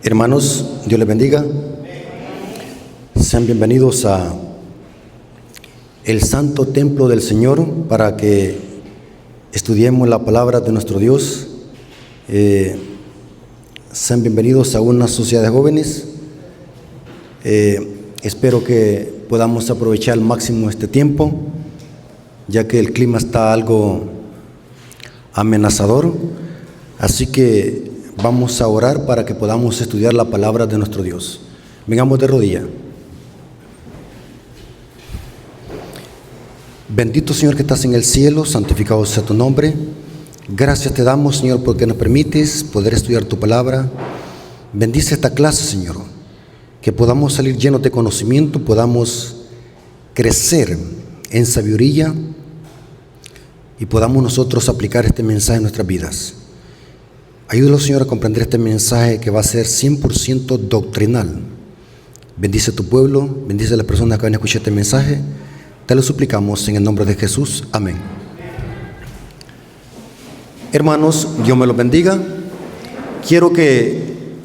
Hermanos, Dios les bendiga. Sean bienvenidos a el santo templo del Señor para que estudiemos la palabra de nuestro Dios. Sean bienvenidos a una sociedad de jóvenes. Espero que podamos aprovechar al máximo este tiempo, ya que el clima está algo amenazador. Así que vamos a orar para que podamos estudiar la palabra de nuestro Dios. Vengamos de rodillas. Bendito Señor que estás en el cielo, santificado sea tu nombre. Gracias te damos, Señor, porque nos permites poder estudiar tu palabra. Bendice esta clase, Señor, que podamos salir llenos de conocimiento, podamos crecer en sabiduría y podamos nosotros aplicar este mensaje en nuestras vidas. Ayúdanos, Señor, a comprender este mensaje que va a ser 100% doctrinal. Bendice a tu pueblo, bendice a las personas que van a escuchar este mensaje. Te lo suplicamos en el nombre de Jesús. Amén. Hermanos, Dios me los bendiga. Quiero que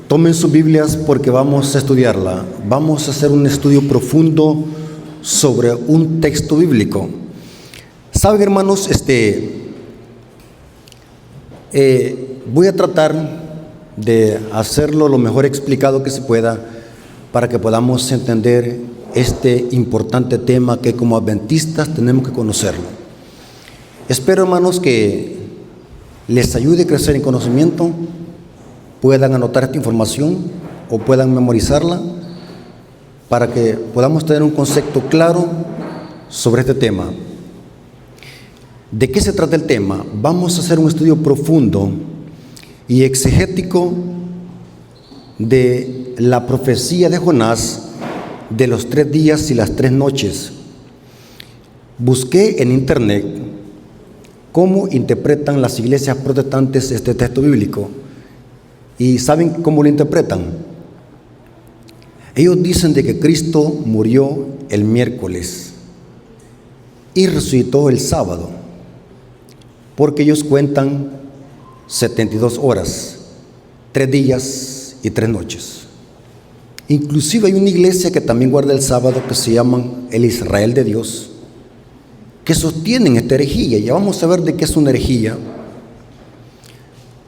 tomen sus Biblias porque vamos a estudiarla. Vamos a hacer un estudio profundo sobre un texto bíblico. ¿Saben, hermanos? Voy a tratar de hacerlo lo mejor explicado que se pueda para que podamos entender este importante tema que como adventistas tenemos que conocerlo. Espero, hermanos, que les ayude a crecer en conocimiento, puedan anotar esta información o puedan memorizarla para que podamos tener un concepto claro sobre este tema. ¿De qué se trata el tema? Vamos a hacer un estudio profundo y exegético de la profecía de Jonás de los 3 días y las 3 noches. Busqué en internet cómo interpretan las iglesias protestantes este texto bíblico. ¿Y saben cómo lo interpretan? Ellos dicen de que Cristo murió el miércoles y resucitó el sábado, porque ellos cuentan 72 horas, 3 días y 3 noches. Inclusive hay una iglesia que también guarda el sábado que se llaman el Israel de Dios, que sostienen esta herejía. Ya vamos a ver de qué es una herejía.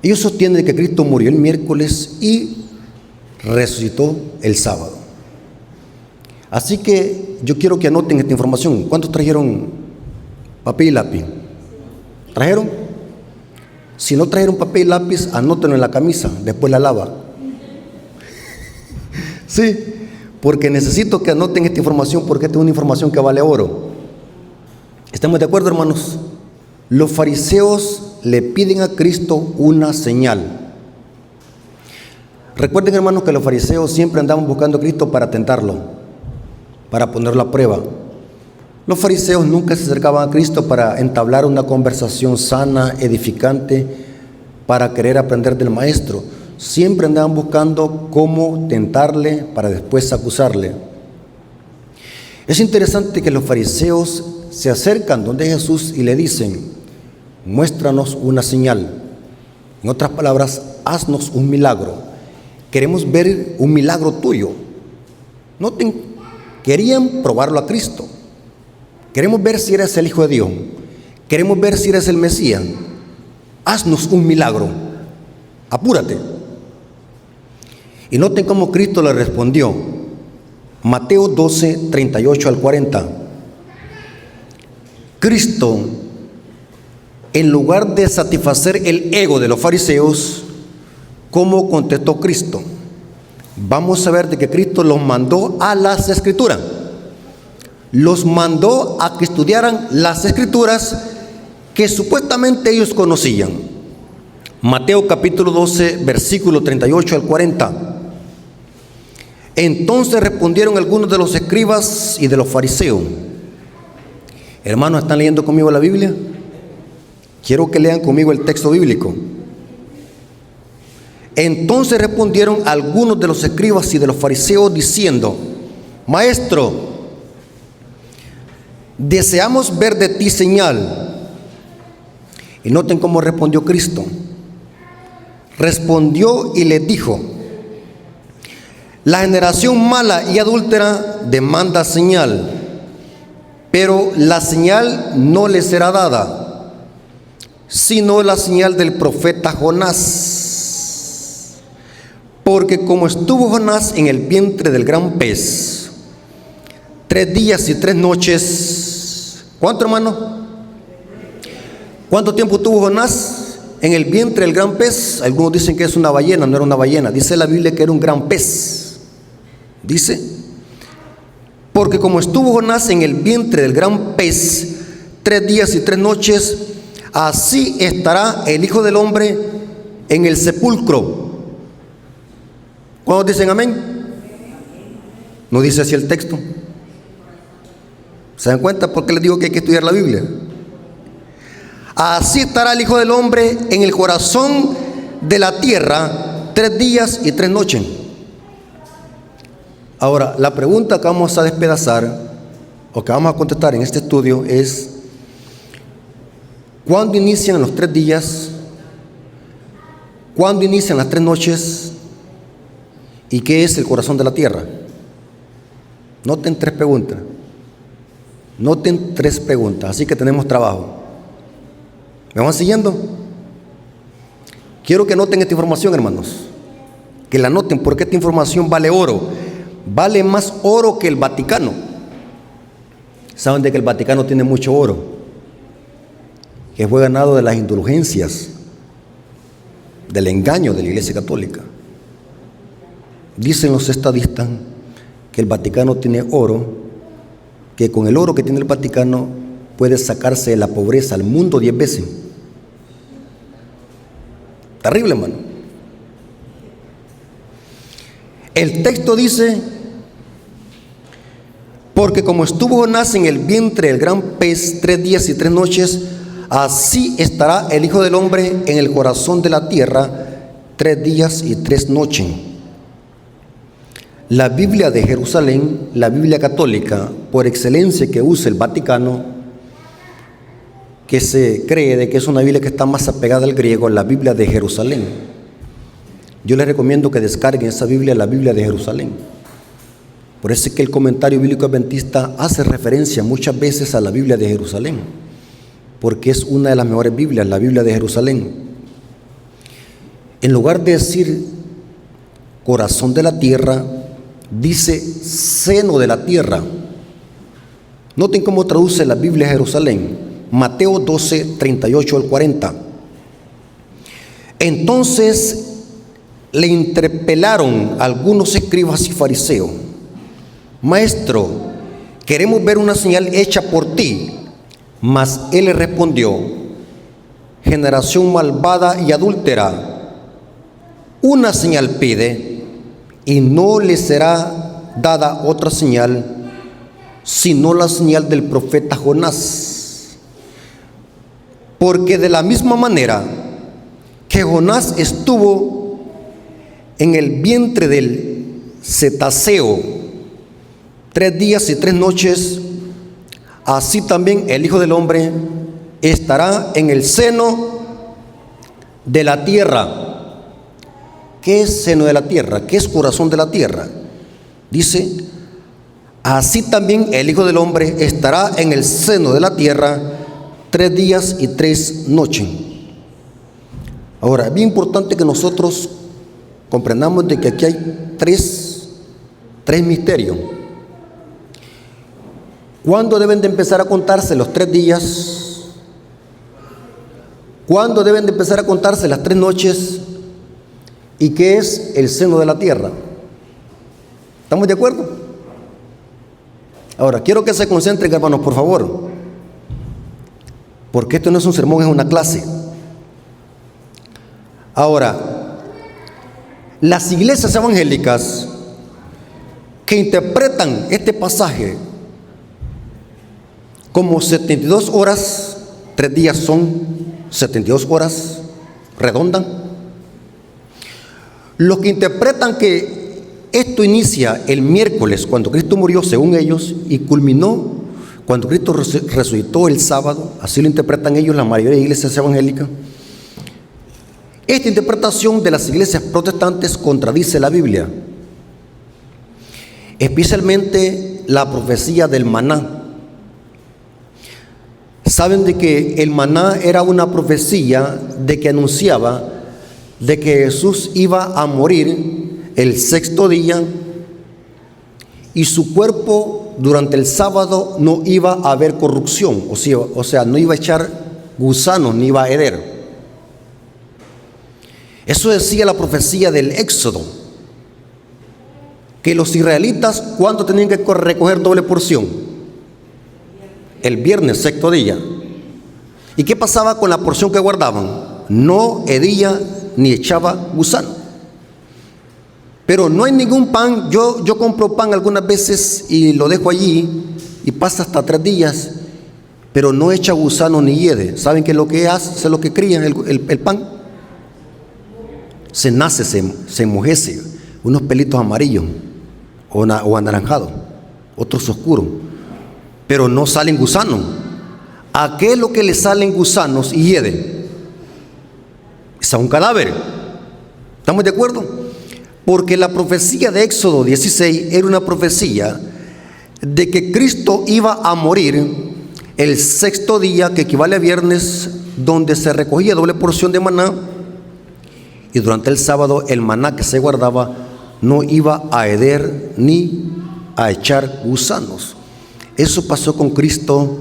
Ellos sostienen que Cristo murió el miércoles y resucitó el sábado. Así que yo quiero que anoten esta información. ¿Cuántos trajeron papel y lápiz? ¿Trajeron? Si no trajeron papel y lápiz, anótenlo en la camisa, después la lava. Sí, porque necesito que anoten esta información porque esta es una información que vale oro. ¿Estamos de acuerdo, hermanos? Los fariseos le piden a Cristo una señal. Recuerden, hermanos, que los fariseos siempre andaban buscando a Cristo para tentarlo, para ponerlo a prueba. Los fariseos nunca se acercaban a Cristo para entablar una conversación sana, edificante, para querer aprender del Maestro. Siempre andaban buscando cómo tentarle para después acusarle. Es interesante que los fariseos se acercan donde Jesús y le dicen: muéstranos una señal. En otras palabras, haznos un milagro. Queremos ver un milagro tuyo. Noten, querían probarlo a Cristo. Queremos ver si eres el Hijo de Dios. Queremos ver si eres el Mesías. Haznos un milagro. Apúrate. Y noten cómo Cristo le respondió. Mateo 12, 38 al 40. Cristo, en lugar de satisfacer el ego de los fariseos, ¿cómo contestó Cristo? Vamos a ver de que Cristo los mandó a las Escrituras. Los mandó a que estudiaran las Escrituras que supuestamente ellos conocían. Mateo capítulo 12, versículo 38 al 40. Entonces respondieron algunos de los escribas y de los fariseos. Hermanos, ¿están leyendo conmigo la Biblia? Quiero que lean conmigo el texto bíblico. Entonces respondieron algunos de los escribas y de los fariseos diciendo: Maestro, deseamos ver de ti señal. Y noten cómo respondió Cristo. Respondió y les dijo: La generación mala y adúltera demanda señal, pero la señal no le será dada, sino la señal del profeta Jonás. Porque como estuvo Jonás en el vientre del gran pez 3 días y 3 noches, ¿cuánto, hermano? ¿Cuánto tiempo tuvo Jonás en el vientre del gran pez? Algunos dicen que es una ballena, no era una ballena. Dice la Biblia que era un gran pez. Dice, porque como estuvo Jonás en el vientre del gran pez 3 días y 3 noches, así estará el Hijo del Hombre en el sepulcro. ¿Cuántos dicen amén? No dice así el texto. ¿Se dan cuenta por qué les digo que hay que estudiar la Biblia? Así estará el Hijo del Hombre en el corazón de la tierra 3 días y 3 noches. Ahora, la pregunta que vamos a despedazar o que vamos a contestar en este estudio es: ¿cuándo inician los 3 días? ¿Cuándo inician las 3 noches? ¿Y qué es el corazón de la tierra? Noten 3 preguntas. Noten 3 preguntas, así que tenemos trabajo. ¿Me van siguiendo? Quiero que noten esta información, hermanos. Que la noten, porque esta información vale oro. Vale más oro que el Vaticano. Saben de que el Vaticano tiene mucho oro, que fue ganado de las indulgencias, del engaño de la Iglesia Católica. Dicen los estadistas que el Vaticano tiene oro, que con el oro que tiene el Vaticano puede sacarse de la pobreza al mundo 10 veces. Terrible, hermano. El texto dice: porque como estuvo Jonás en el vientre del gran pez 3 días y 3 noches, así estará el Hijo del Hombre en el corazón de la tierra 3 días y 3 noches. La Biblia de Jerusalén, la Biblia católica por excelencia que usa el Vaticano, que se cree de que es una Biblia que está más apegada al griego, la Biblia de Jerusalén. Yo les recomiendo que descarguen esa Biblia, la Biblia de Jerusalén. Por eso es que el comentario bíblico adventista hace referencia muchas veces a la Biblia de Jerusalén, porque es una de las mejores Biblias, la Biblia de Jerusalén. En lugar de decir corazón de la tierra, dice seno de la tierra. Noten cómo traduce la Biblia de Jerusalén. Mateo 12, 38 al 40. Entonces le interpelaron algunos escribas y fariseos: Maestro, queremos ver una señal hecha por ti. Mas él le respondió: generación malvada y adúltera, una señal pide, y no le será dada otra señal, sino la señal del profeta Jonás. Porque de la misma manera que Jonás estuvo en el vientre del cetáceo 3 días y 3 noches, así también el Hijo del Hombre estará en el seno de la tierra. ¿Qué es seno de la tierra? ¿Qué es corazón de la tierra? Dice: así también el Hijo del Hombre estará en el seno de la tierra 3 días y 3 noches. Ahora, es bien importante que nosotros comprendamos de que aquí hay tres misterios. ¿Cuándo deben de empezar a contarse los 3 días? ¿Cuándo deben de empezar a contarse las 3 noches? ¿Y qué es el seno de la tierra? ¿Estamos de acuerdo? Ahora, quiero que se concentren, hermanos, por favor, porque esto no es un sermón, es una clase. Ahora, las iglesias evangélicas que interpretan este pasaje como 72 horas, 3 días son 72 horas, redondan. Los que interpretan que esto inicia el miércoles, cuando Cristo murió, según ellos, y culminó cuando Cristo resucitó el sábado, así lo interpretan ellos, la mayoría de iglesias evangélicas. Esta interpretación de las iglesias protestantes contradice la Biblia. especialmente la profecía del maná. Saben de que el maná era una profecía de que anunciaba de que Jesús iba a morir el sexto día y su cuerpo durante el sábado no iba a haber corrupción, o sea, no iba a echar gusanos ni iba a heder. Eso decía la profecía del Éxodo, que los israelitas, ¿cuándo tenían que recoger doble porción? El viernes, sexto día. ¿Y qué pasaba con la porción que guardaban? No hedía ni echaba gusano. Pero no hay ningún pan. Yo compro pan algunas veces y lo dejo allí y pasa hasta 3 días, pero no echa gusano ni hiede. ¿Saben qué es lo que hace? Es lo que cría el pan. Se nace, se enmojece, unos pelitos amarillos o anaranjados, otros oscuros, pero no salen gusanos. ¿A qué es lo que le salen gusanos y hiede? Es a un cadáver. ¿Estamos de acuerdo? Porque la profecía de Éxodo 16 era una profecía de que Cristo iba a morir el sexto día, que equivale a viernes, donde se recogía doble porción de maná, y durante el sábado el maná que se guardaba no iba a heder ni a echar gusanos. Eso pasó con Cristo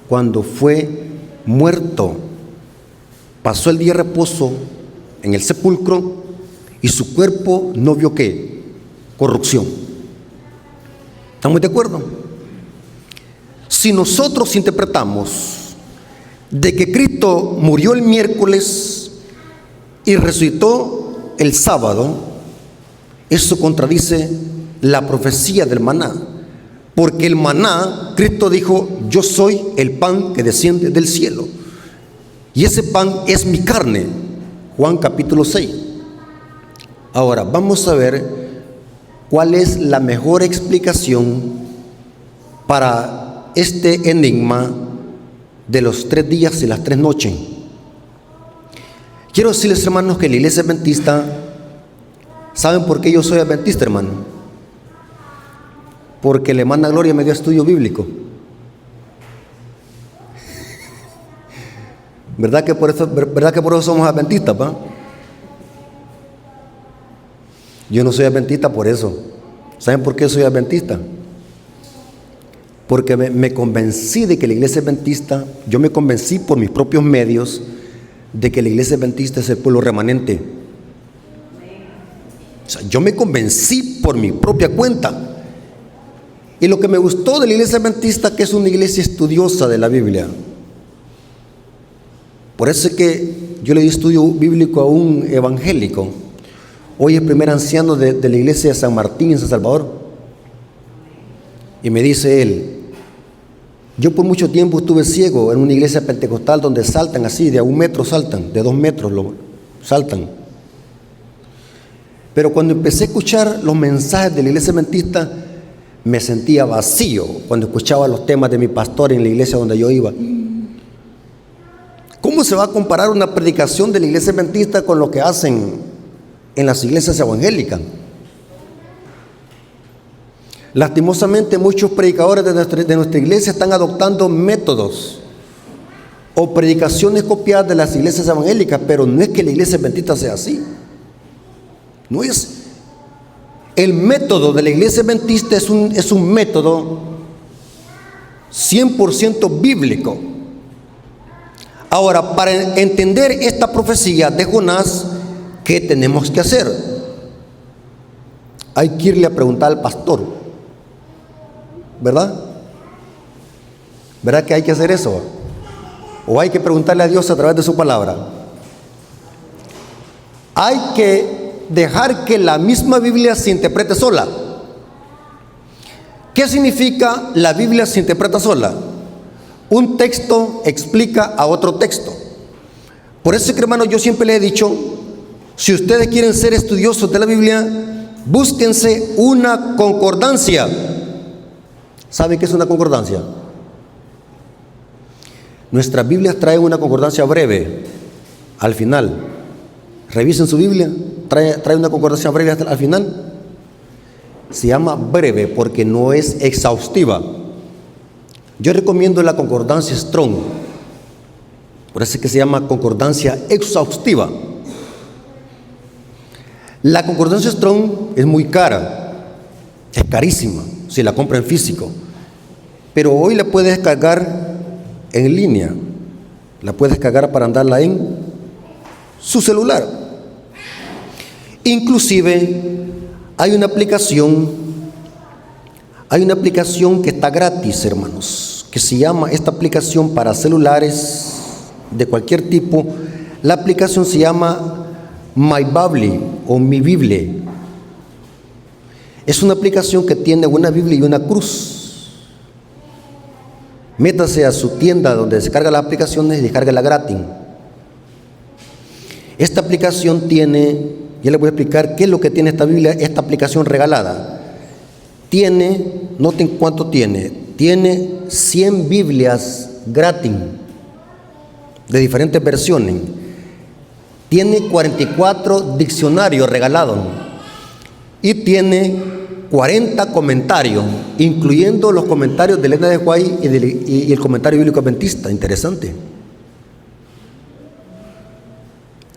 cuando fue muerto. Pasó el día de reposo en el sepulcro y su cuerpo no vio ¿qué? Corrupción. ¿Estamos de acuerdo? Si nosotros interpretamos de que Cristo murió el miércoles y resucitó el sábado, eso contradice la profecía del maná, porque el maná, Cristo dijo: yo soy el pan que desciende del cielo, y ese pan es mi carne, Juan capítulo 6. Ahora vamos a ver cuál es la mejor explicación para este enigma de los 3 días y las 3 noches. Quiero decirles, hermanos, que la iglesia adventista, ¿saben por qué yo soy adventista, hermano? Porque la hermana Gloria me dio estudio bíblico. ¿Verdad que por eso somos adventistas, va? Yo no soy adventista por eso. ¿Saben por qué soy adventista? Porque me convencí de que la iglesia adventista, yo me convencí por mis propios medios de que la iglesia adventista es el pueblo remanente. O sea, yo me convencí por mi propia cuenta. Y lo que me gustó de la iglesia adventista, que es una iglesia estudiosa de la Biblia. Por eso es que yo le di estudio bíblico a un evangélico. Hoy es primer anciano de la iglesia de San Martín en San Salvador. Y me dice él: yo por mucho tiempo estuve ciego en una iglesia pentecostal donde saltan así, de a 1 metro saltan, de 2 metros saltan. Pero cuando empecé a escuchar los mensajes de la iglesia adventista, me sentía vacío cuando escuchaba los temas de mi pastor en la iglesia donde yo iba. ¿Cómo se va a comparar una predicación de la iglesia adventista con lo que hacen en las iglesias evangélicas? Lastimosamente, muchos predicadores de nuestra iglesia están adoptando métodos o predicaciones copiadas de las iglesias evangélicas, pero no es que la iglesia adventista sea así. No es. El método de la iglesia adventista es un método 100% bíblico. Ahora, para entender esta profecía de Jonás, ¿qué tenemos que hacer? Hay que irle a preguntar al pastor, ¿verdad? ¿Verdad que hay que hacer eso? ¿O hay que preguntarle a Dios a través de su palabra? Hay que dejar que la misma Biblia se interprete sola. ¿Qué significa la Biblia se interpreta sola? Un texto explica a otro texto. Por eso es que, hermano, yo siempre le he dicho, si ustedes quieren ser estudiosos de la Biblia, búsquense una concordancia. ¿Saben qué es una concordancia? Nuestras Biblias traen una concordancia breve al final. Revisen su Biblia, trae una concordancia breve al final. Se llama breve porque no es exhaustiva. Yo recomiendo la concordancia Strong. Por eso es que se llama concordancia exhaustiva. La concordancia Strong es muy cara, es carísima si la compra en físico, pero hoy la puedes descargar en línea, la puedes descargar para andarla en su celular. Inclusive hay una aplicación que está gratis, hermanos, que se llama, esta aplicación para celulares de cualquier tipo, la aplicación se llama My Bible o Mi Biblia. Es una aplicación que tiene una Biblia y una cruz. Métase a su tienda donde descarga las aplicaciones y descárgala gratis. Esta aplicación tiene, ya les voy a explicar qué es lo que tiene esta Biblia, esta aplicación regalada. Tiene, noten cuánto tiene 100 Biblias gratis, de diferentes versiones. Tiene 44 diccionarios regalados y tiene 40 comentarios, incluyendo los comentarios de Elena de White y el comentario bíblico adventista. Interesante.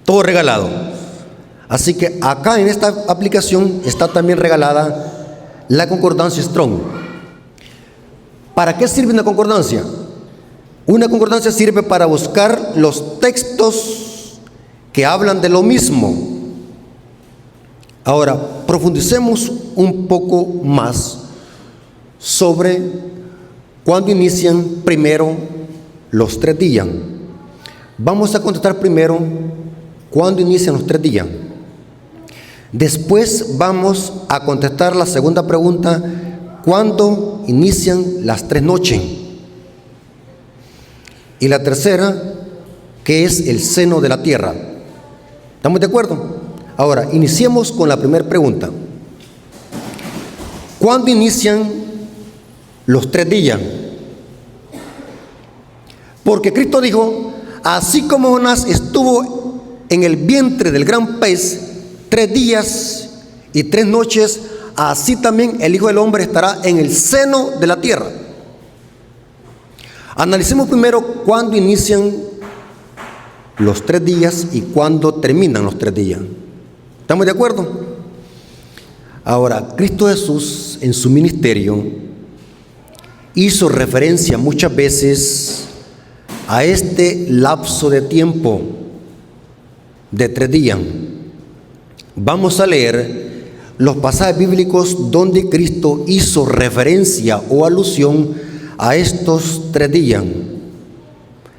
Todo regalado. Así que acá en esta aplicación está también regalada la concordancia Strong. ¿Para qué sirve una concordancia? Una concordancia sirve para buscar los textos que hablan de lo mismo. Ahora, profundicemos un poco más sobre cuándo inician primero los 3 días. Vamos a contestar primero cuándo inician los 3 días. Después vamos a contestar la segunda pregunta, ¿cuándo inician las 3 noches? Y la tercera, ¿qué es el seno de la tierra? ¿Estamos de acuerdo? Ahora, iniciemos con la primera pregunta. ¿Cuándo inician los 3 días? Porque Cristo dijo, así como Jonás estuvo en el vientre del gran pez 3 días y 3 noches, así también el Hijo del Hombre estará en el seno de la tierra. Analicemos primero cuándo inician los 3 días y cuándo terminan los 3 días. ¿Estamos de acuerdo? Ahora, Cristo Jesús en su ministerio hizo referencia muchas veces a este lapso de tiempo de 3 días. Vamos a leer los pasajes bíblicos donde Cristo hizo referencia o alusión a estos 3 días.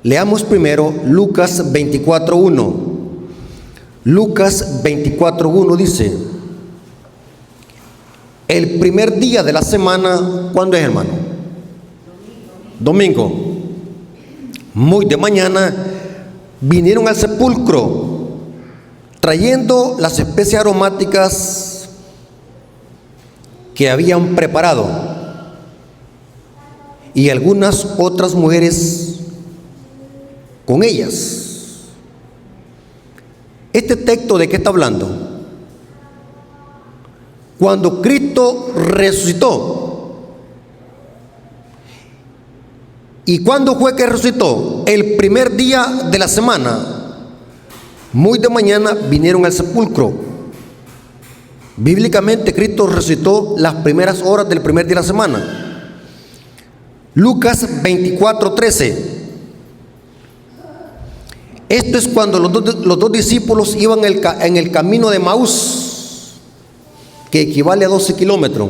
Leamos primero Lucas 24:1. Lucas 24:1 dice: el primer día de la semana, ¿cuándo es, hermano? Domingo. Muy de mañana vinieron al sepulcro trayendo las especias aromáticas que habían preparado, y algunas otras mujeres con ellas. ¿Este texto de qué está hablando? Cuando Cristo resucitó. ¿Y cuándo fue que resucitó? El primer día de la semana. Muy de mañana vinieron al sepulcro. Bíblicamente Cristo resucitó las primeras horas del primer día de la semana. Lucas 24:13. Esto es cuando los dos discípulos iban en el camino de Emaús, que equivale a 12 kilómetros.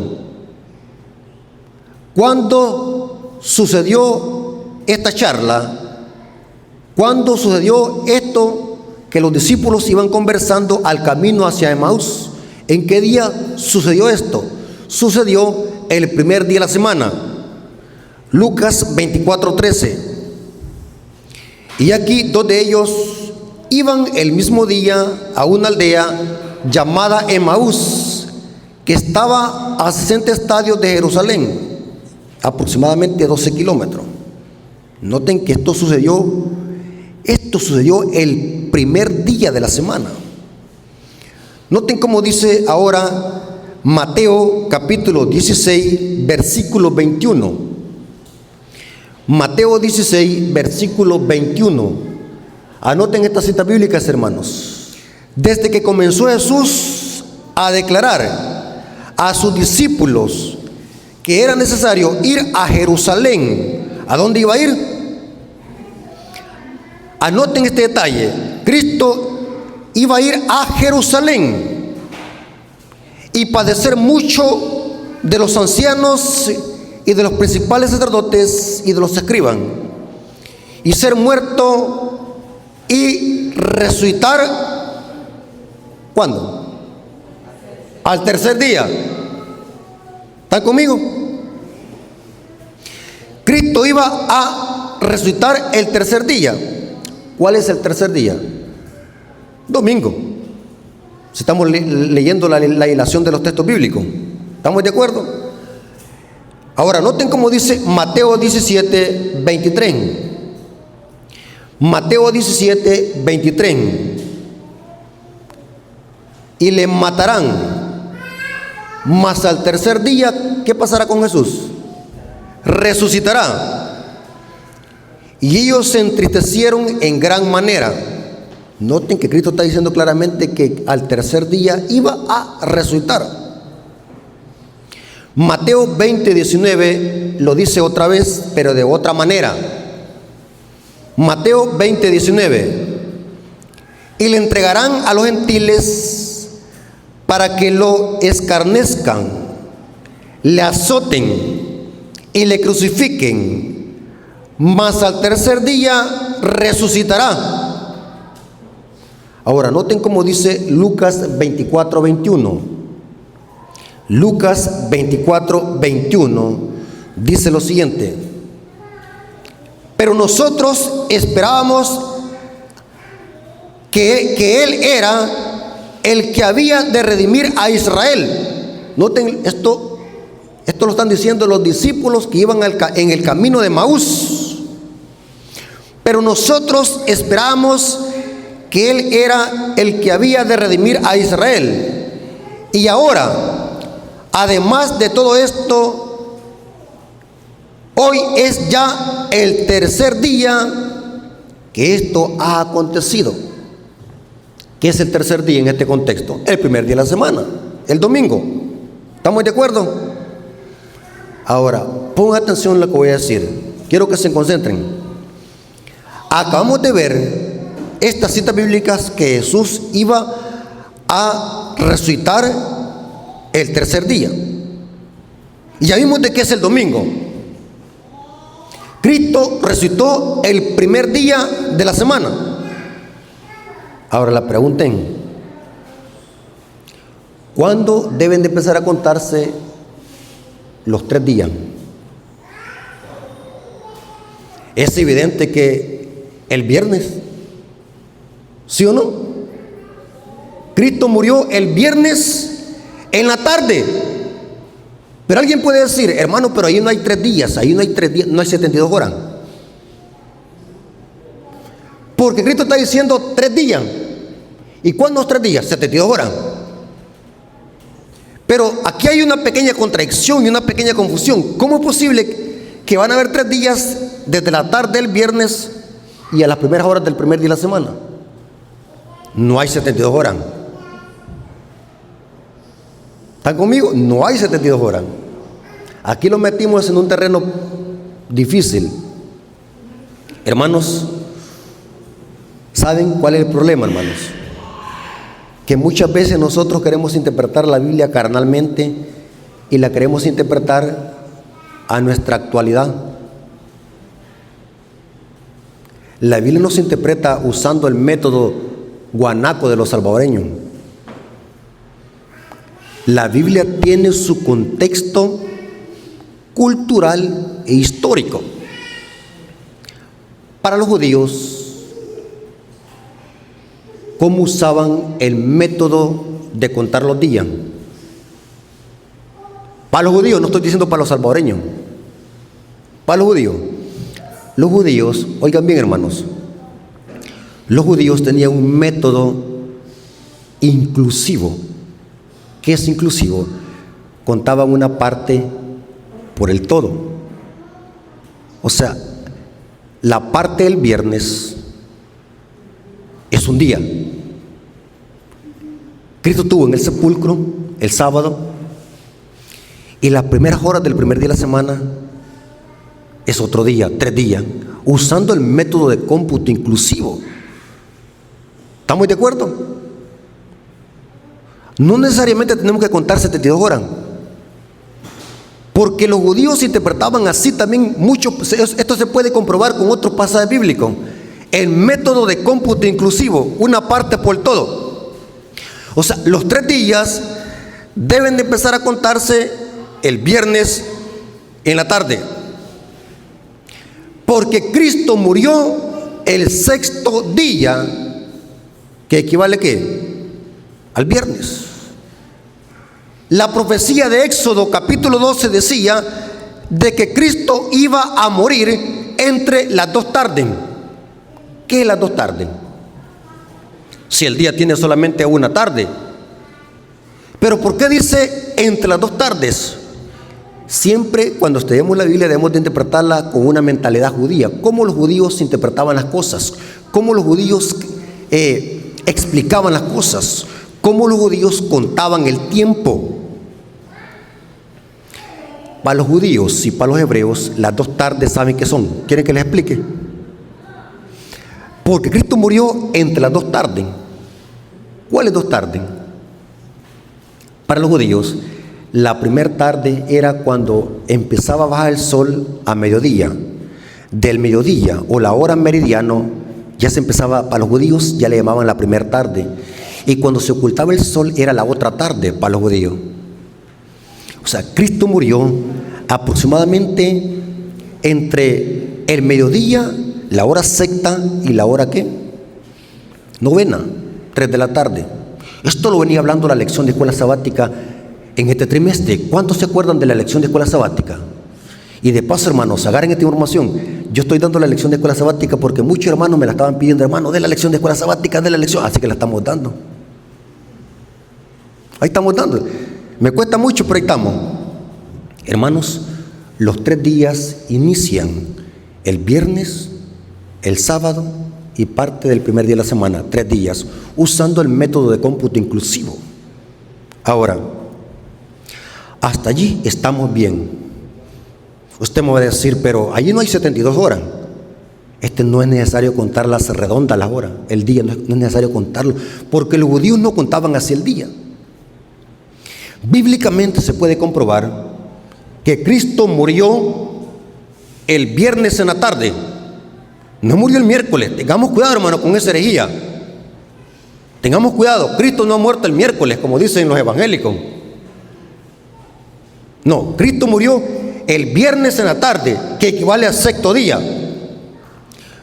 ¿Cuándo sucedió esta charla? ¿Cuándo sucedió esto que los discípulos iban conversando al camino hacia Emaús? ¿En qué día sucedió esto? Sucedió el primer día de la semana. Lucas 24:13. Y aquí 2 de ellos iban el mismo día a una aldea llamada Emaús, que estaba a 60 estadios de Jerusalén, aproximadamente 12 kilómetros. Noten que esto sucedió el primer día de la semana. Noten cómo dice ahora Mateo capítulo 16, versículo 21. Mateo 16, versículo 21. Anoten estas citas bíblicas, hermanos. Desde que comenzó Jesús a declarar a sus discípulos que era necesario ir a Jerusalén. ¿A dónde iba a ir? Anoten este detalle. Cristo iba a ir a Jerusalén y padecer mucho de los ancianos y de los principales sacerdotes y de los escribas, y ser muerto y resucitar. ¿Cuándo? Al tercer día. ¿Están conmigo? Cristo iba a resucitar el tercer día. ¿Cuál es el tercer día? Domingo. Si estamos leyendo la hilación de los textos bíblicos. ¿Estamos de acuerdo? Ahora, noten cómo dice Mateo 17, 23. Mateo 17, 23. Y le matarán, mas al tercer día, ¿qué pasará con Jesús? Resucitará. Y ellos se entristecieron en gran manera. Noten que Cristo está diciendo claramente que al tercer día iba a resucitar. Mateo 20, 19 lo dice otra vez, pero de otra manera. Mateo 20, 19. Y le entregarán a los gentiles para que lo escarnezcan, le azoten y le crucifiquen. Mas al tercer día resucitará. Ahora, noten cómo dice Lucas 24, 21. Lucas 24, 21 dice lo siguiente: pero nosotros esperábamos que Él era el que había de redimir a Israel. Noten esto lo están diciendo los discípulos que iban en el camino de Maús. Pero nosotros esperábamos que Él era el que había de redimir a Israel. Y ahora, además de todo esto, hoy es ya el tercer día que esto ha acontecido. ¿Qué es el tercer día en este contexto? El primer día de la semana, el domingo. ¿Estamos de acuerdo? Ahora, pongan atención a lo que voy a decir. Quiero que se concentren. Acabamos de ver estas citas bíblicas que Jesús iba a resucitar el tercer día. Y ya vimos de qué es el domingo. Cristo resucitó el primer día de la semana. Ahora la pregunta es: ¿cuándo deben de empezar a contarse los 3 días? Es evidente que el viernes, ¿sí o no? Cristo murió el viernes en la tarde. Pero alguien puede decir: hermano, pero ahí no hay 3 días, ahí no hay 3 días, no hay 72 horas. Porque Cristo está diciendo 3 días. ¿Y cuándo es 3 días? 72 horas. Pero aquí hay una pequeña contradicción y una pequeña confusión. ¿Cómo es posible que van a haber 3 días desde la tarde del viernes y a las primeras horas del primer día de la semana? No hay 72 horas. ¿Están conmigo? No hay 72 horas. Aquí lo metimos en un terreno difícil. Hermanos, ¿saben cuál es el problema, hermanos? Que muchas veces nosotros queremos interpretar la Biblia carnalmente y la queremos interpretar a nuestra actualidad. La Biblia no se interpreta usando el método guanaco de los salvadoreños. La Biblia tiene su contexto cultural e histórico. Para los judíos, ¿cómo usaban el método de contar los días? Para los judíos, no estoy diciendo para los salvadoreños. Para los judíos, oigan bien, hermanos, los judíos tenían un método inclusivo. ¿Qué es inclusivo? contaban una parte por el todo. O sea, la parte del viernes es un día. Cristo estuvo en el sepulcro el sábado y las primeras horas del primer día de la semana es otro día, 3 días, usando el método de cómputo inclusivo. ¿Estamos de acuerdo? No necesariamente tenemos que contar 72 horas, porque los judíos interpretaban así también mucho. Esto se puede comprobar con otros pasajes bíblicos. El método de cómputo inclusivo, una parte por todo. O sea, los 3 días deben de empezar a contarse el viernes en la tarde, porque Cristo murió el 6º día, que equivale ¿qué? Al viernes. La profecía de Éxodo capítulo 12 decía de que Cristo iba a morir entre las 2 tardes. ¿Qué es las 2 tardes? Si el día tiene solamente una tarde. Pero ¿por qué dice entre las 2 tardes? Siempre cuando estudiamos la Biblia debemos de interpretarla con una mentalidad judía. ¿Cómo los judíos interpretaban las cosas? ¿Cómo los judíos explicaban las cosas? ¿Cómo los judíos contaban el tiempo? Para los judíos y para los hebreos, las 2 tardes, ¿saben qué son? ¿Quieren que les explique? Porque Cristo murió entre las 2 tardes. ¿Cuáles 2 tardes? Para los judíos, la primera tarde era cuando empezaba a bajar el sol a mediodía. Del mediodía o la hora meridiano ya se empezaba, para los judíos ya le llamaban la primera tarde. Y cuando se ocultaba el sol era la otra tarde para los judíos. O sea, Cristo murió aproximadamente entre el mediodía, la hora sexta y la hora ¿qué? Novena, 3 de la tarde. Esto lo venía hablando la lección de escuela sabática en este trimestre. ¿Cuántos se acuerdan de la lección de escuela sabática? Y de paso, hermanos, agarren esta información. Yo estoy dando la lección de escuela sabática porque muchos hermanos me la estaban pidiendo, hermano, de la lección de escuela sabática, de la lección. Así que la estamos dando. Ahí estamos dando. Me cuesta mucho, pero ahí estamos. Hermanos, los 3 días inician el viernes, el sábado y parte del primer día de la semana. 3 días, usando el método de cómputo inclusivo. Ahora, hasta allí estamos bien. Usted me va a decir, pero allí no hay 72 horas. No es necesario contar las redondas, las horas. El día no es necesario contarlo, porque los judíos no contaban así el día. Bíblicamente se puede comprobar que Cristo murió el viernes en la tarde. No murió el miércoles. Tengamos cuidado, hermano, con esa herejía. Tengamos cuidado. Cristo no ha muerto el miércoles, como dicen los evangélicos. No, Cristo murió el viernes en la tarde, que equivale al 6º día.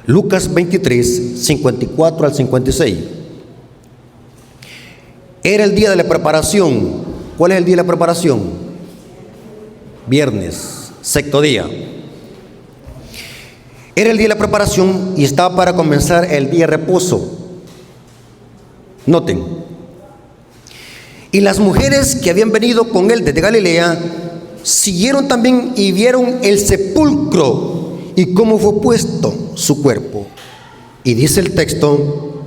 Lucas 23, 54 al 56. Era el día de la preparación. ¿Cuál es el día de la preparación? Viernes, 6º día. Era el día de la preparación y estaba para comenzar el día de reposo. Noten. Y las mujeres que habían venido con él desde Galilea siguieron también y vieron el sepulcro y cómo fue puesto su cuerpo. Y dice el texto,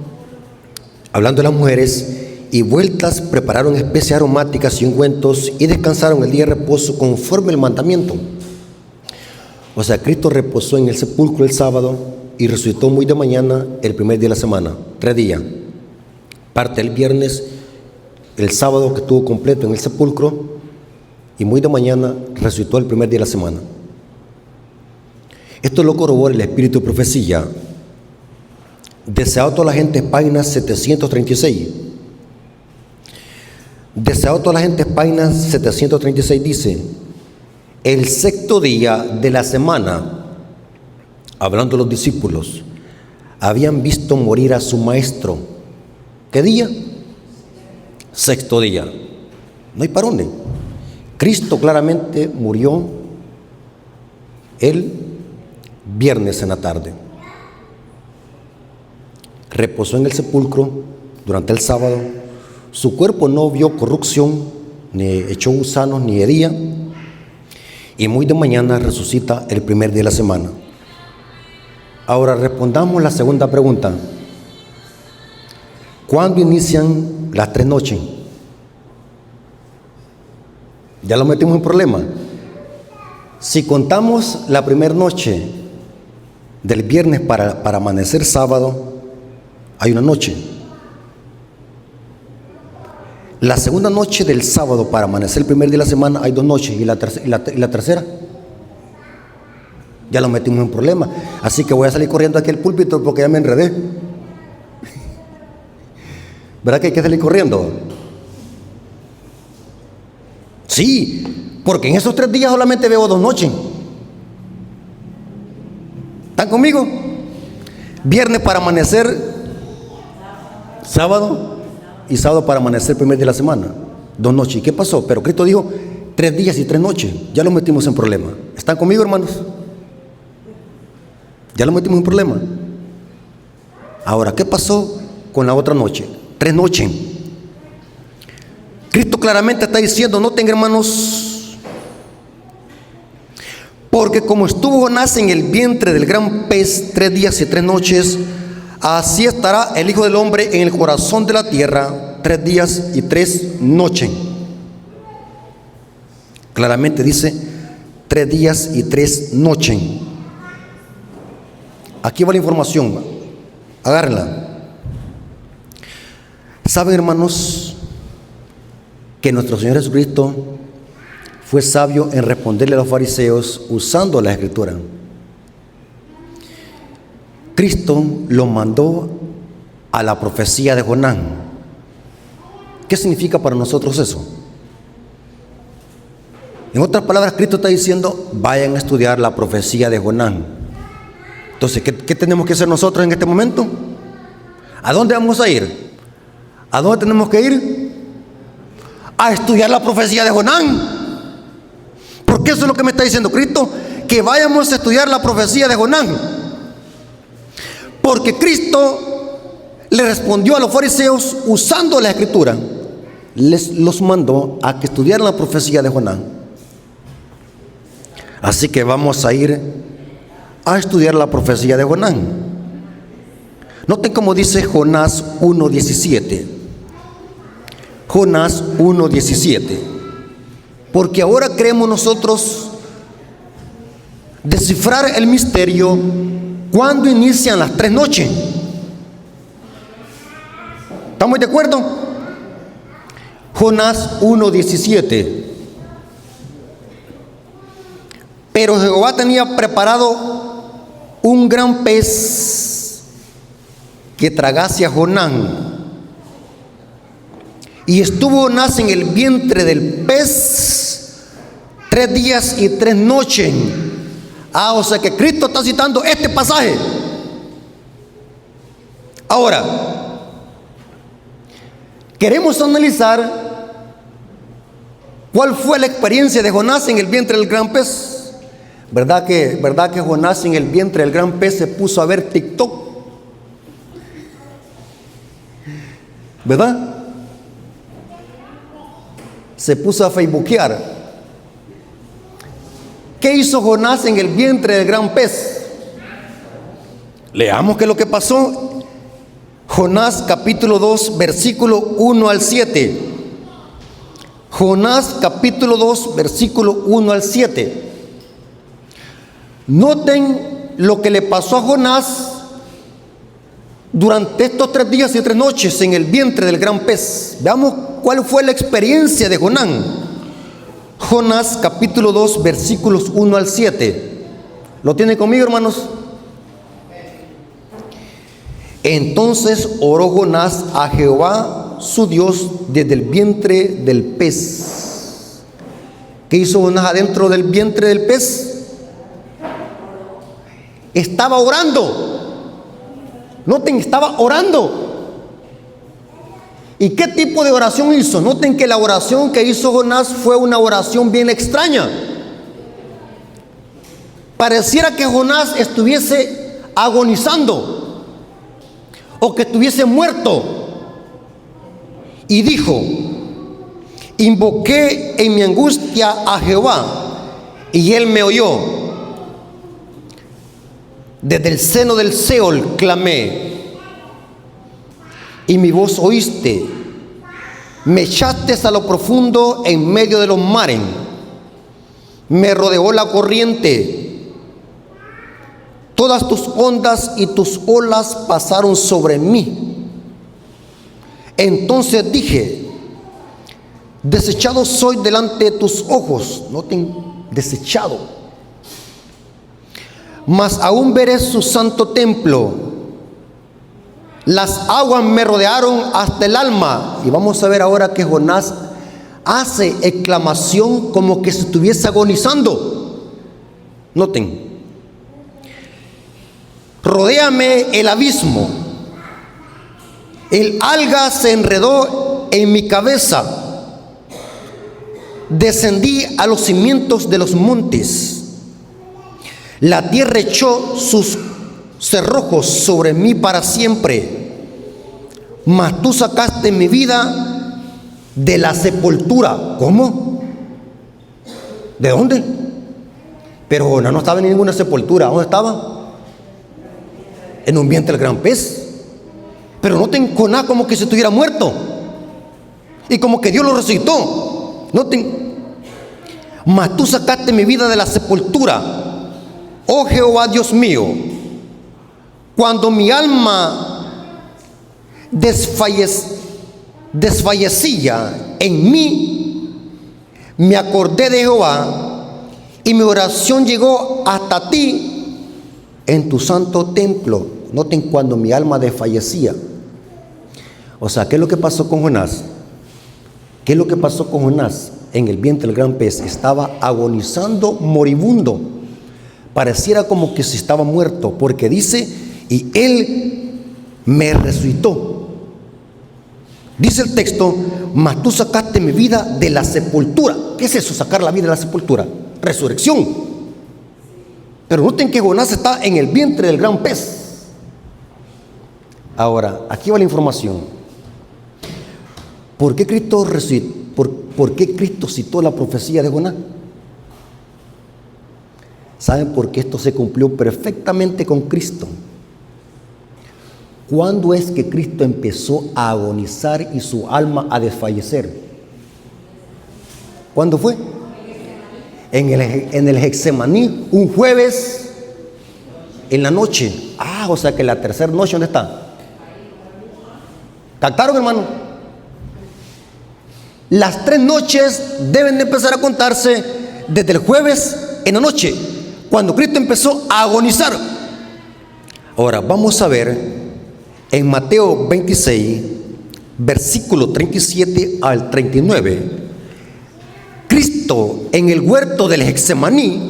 hablando de las mujeres, y vueltas prepararon especies aromáticas y ungüentos y descansaron el día de reposo conforme el mandamiento. O sea, Cristo reposó en el sepulcro el sábado y resucitó muy de mañana el primer día de la semana, 3 días. Parte el viernes, el sábado que estuvo completo en el sepulcro y muy de mañana resucitó el primer día de la semana. Esto lo corrobora el espíritu de profecía. Deseado toda la gente, página 736. Deseado toda la gente, página 736 dice: el 6º día de la semana, hablando los discípulos, habían visto morir a su maestro. ¿Qué día? 6º día. No hay parones. Cristo claramente murió el viernes en la tarde. Reposó en el sepulcro durante el sábado. Su cuerpo no vio corrupción ni echó gusanos, ni hería. Y muy de mañana resucita el primer día de la semana. Ahora respondamos la segunda pregunta. ¿Cuándo inician las 3 noches? Ya lo metimos en problema. Si contamos la primera noche del viernes para amanecer sábado, hay una noche. La segunda noche del sábado para amanecer el primer día de la semana hay 2 noches. ¿Y la tercera? Ya lo metimos en problema. Así que voy a salir corriendo aquí al púlpito porque ya me enredé. ¿Verdad que hay que salir corriendo? Sí, porque en esos 3 días solamente veo 2 noches. ¿Están conmigo? Viernes para amanecer sábado y sábado para amanecer el primer día de la semana. 2 noches. ¿Y qué pasó? Pero Cristo dijo 3 días y 3 noches. Ya lo metimos en problema. ¿Están conmigo, hermanos? Ya lo metimos en problema. Ahora, ¿qué pasó con la otra noche? 3 noches. Cristo claramente está diciendo, noten, hermanos, porque como estuvo Jonás en el vientre del gran pez 3 días y 3 noches, así estará el Hijo del Hombre en el corazón de la tierra 3 días y 3 noches. Claramente dice 3 días y 3 noches. Aquí va la información, agárrenla. ¿Saben, hermanos, que nuestro Señor Jesucristo fue sabio en responderle a los fariseos usando la Escritura? Cristo lo mandó a la profecía de Jonás. ¿Qué significa para nosotros eso? En otras palabras, Cristo está diciendo, vayan a estudiar la profecía de Jonás. Entonces, ¿qué tenemos que hacer nosotros en este momento? ¿A dónde vamos a ir? ¿A dónde tenemos que ir? A estudiar la profecía de Jonás. Porque eso es lo que me está diciendo Cristo, que vayamos a estudiar la profecía de Jonás. Porque Cristo le respondió a los fariseos usando la Escritura. Los mandó a que estudiaran la profecía de Jonás. Así que vamos a ir a estudiar la profecía de Jonás. Noten cómo dice Jonás 1:17. Jonás 1:17. Porque ahora queremos nosotros descifrar el misterio cuando inician las 3 noches. ¿Estamos de acuerdo? Jonás 1:17. Pero Jehová tenía preparado un gran pez que tragase a Jonás. Y estuvo Jonás en el vientre del pez 3 días y 3 noches. O sea que Cristo está citando este pasaje. Ahora, queremos analizar cuál fue la experiencia de Jonás en el vientre del gran pez. ¿Verdad que Jonás en el vientre del gran pez se puso a ver TikTok? ¿Verdad? Se puso a facebookear. ¿Qué hizo Jonás en el vientre del gran pez? Leamos qué es lo que pasó. Jonás capítulo 2, versículo 1 al 7. Jonás capítulo 2, versículo 1 al 7. Noten lo que le pasó a Jonás durante estos 3 días y 3 noches en el vientre del gran pez. Veamos cuál fue la experiencia de Jonás. Jonás capítulo 2, versículos 1 al 7. ¿Lo tienen conmigo, hermanos? Entonces oró Jonás a Jehová su Dios desde el vientre del pez. ¿Qué hizo Jonás adentro del vientre del pez? Estaba orando. Noten, estaba orando. ¿Y qué tipo de oración hizo? Noten que la oración que hizo Jonás fue una oración bien extraña. Pareciera que Jonás estuviese agonizando o que estuviese muerto. Y dijo: Invoqué en mi angustia a Jehová y él me oyó. Desde el seno del Seol clamé y mi voz oíste. Me echaste a lo profundo en medio de los mares. Me rodeó la corriente. Todas tus ondas y tus olas pasaron sobre mí. Entonces dije: desechado soy delante de tus ojos. Noten, desechado. Mas aún veré su santo templo. Las aguas me rodearon hasta el alma. Y vamos a ver ahora que Jonás hace exclamación como que se estuviese agonizando. Noten: rodéame el abismo. El alga se enredó en mi cabeza. Descendí a los cimientos de los montes. La tierra echó sus cerrojos sobre mí para siempre. Mas tú sacaste mi vida de la sepultura. ¿Cómo? ¿De dónde? Pero Jonás no estaba en ninguna sepultura. ¿Dónde estaba? En un vientre del gran pez. Pero noten, Jonás como que se estuviera muerto y como que Dios lo resucitó. Noten: mas tú sacaste mi vida de la sepultura, oh Jehová Dios mío. Cuando mi alma desfallecía en mí, me acordé de Jehová y mi oración llegó hasta ti en tu santo templo. Noten, cuando mi alma desfallecía. O sea, ¿qué es lo que pasó con Jonás? ¿Qué es lo que pasó con Jonás? En el vientre del gran pez estaba agonizando, moribundo. Pareciera como que se estaba muerto, porque dice: y él me resucitó. Dice el texto: mas tú sacaste mi vida de la sepultura. ¿Qué es eso, sacar la vida de la sepultura? Resurrección. Pero noten que Jonás está en el vientre del gran pez. Ahora, aquí va la información. ¿Por qué Cristo resucitó? ¿Por qué Cristo citó la profecía de Jonás? ¿Saben por qué esto se cumplió perfectamente con Cristo? ¿Cuándo es que Cristo empezó a agonizar y su alma a desfallecer? ¿Cuándo fue? En el Getsemaní, un jueves en la noche. O sea que la tercera noche, ¿dónde está? ¿Captaron, hermano? Las 3 noches deben de empezar a contarse desde el jueves en la noche, cuando Cristo empezó a agonizar. Ahora vamos a ver en Mateo 26, versículo 37 al 39. Cristo en el huerto del Getsemaní